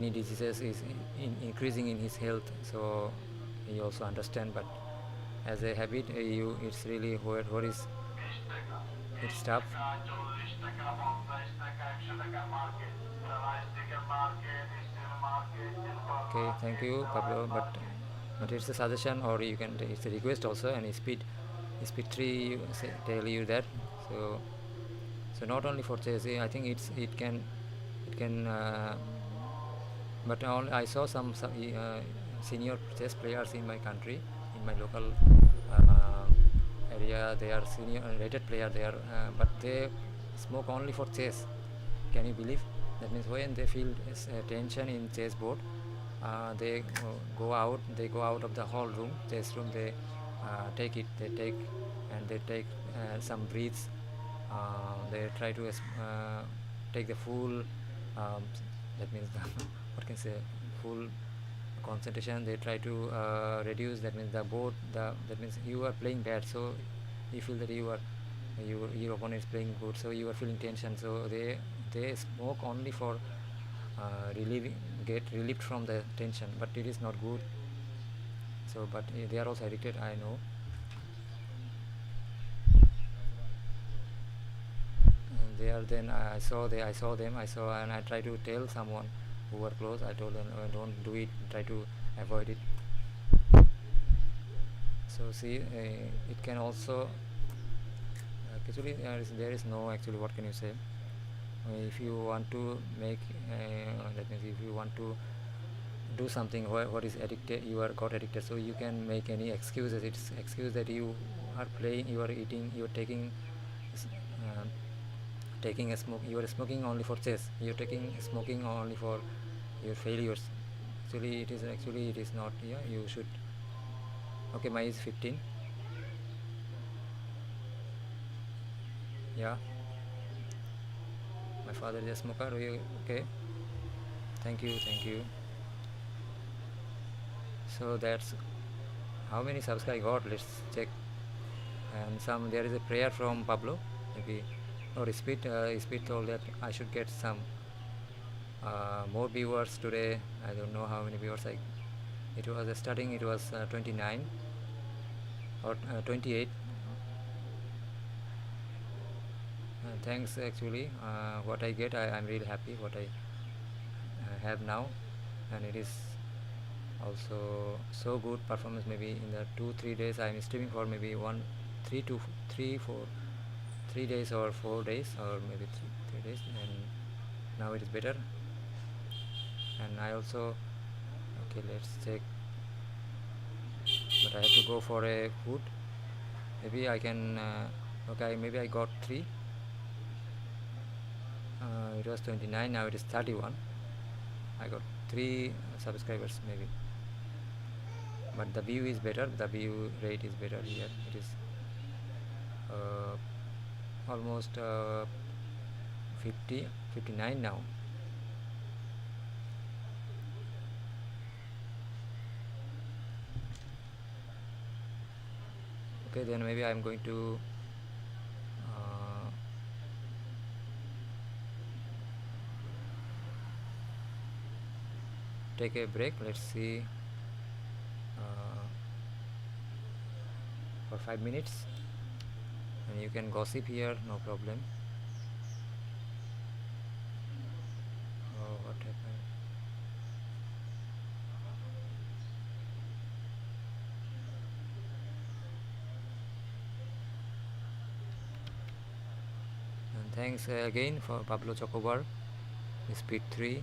Any diseases is increasing in his health, so he also understand. But as a habit, it's really what is it's tough. Okay, thank you, Pablo. But it's a suggestion, or you can it's a request also, and speed 3 tell you that. So not only for chess, I think it can. But I saw some senior chess players in my country, in my local uh, area. They are senior rated player. They are, but they smoke only for chess. Can you believe? That means when they feel tension in chess board, they go out. They go out of the hall room, chess room. They take it. They take and they take some breaths. They try to take the full. Um, that means what can I say, full concentration. They try to reduce. That means the board. That means you are playing bad, so you feel that your opponent is playing good, so you are feeling tension. So they smoke only for relieving, get relieved from the tension, but it is not good. So but they are also addicted, I know. And they are then I saw and I try to tell someone who were close. I told them, don't do it, try to avoid it. So see, it can also actually there is no actually, what can you say, if you want to make that means if you want to do something what is addicted, you are got addicted, so you can make any excuses. It's excuse that you are playing, you are eating, you are uh, taking a smoke, you are smoking only for chess, you are taking smoking only for your failures. Actually it is not. Yeah, you should. Okay, my is 15. Yeah, my father is a smoker. Okay, thank you, thank you. So that's how many subscribe I got. Let's check. And some, there is a prayer from Pablo, maybe, or Speed told that I should get some more viewers today. I don't know how many viewers it was starting, it was 29 or 28. Thanks actually. What I get, I'm really happy what I have now, and it is also so good performance. Maybe in the 2-3 days I'm streaming for maybe 3 days or 4 days, or maybe three days, and now it is better. And I also, okay, let's check, but I have to go for a food. Maybe I can okay, maybe I got 3. It was 29, now it is 31. I got 3 subscribers maybe, but the view is better, the view rate is better here. It is almost 59 now. Okay, then maybe I'm going to take a break. Let's see, for 5 minutes, and you can gossip here, no problem. Oh, what happened? And thanks again for Pablo Chocobar, Speed 3.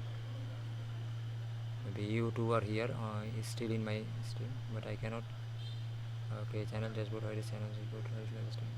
Maybe you two are here, is still in my stream, but I cannot. Okay, channel dashboard, where is channel dashboard, where is live stream?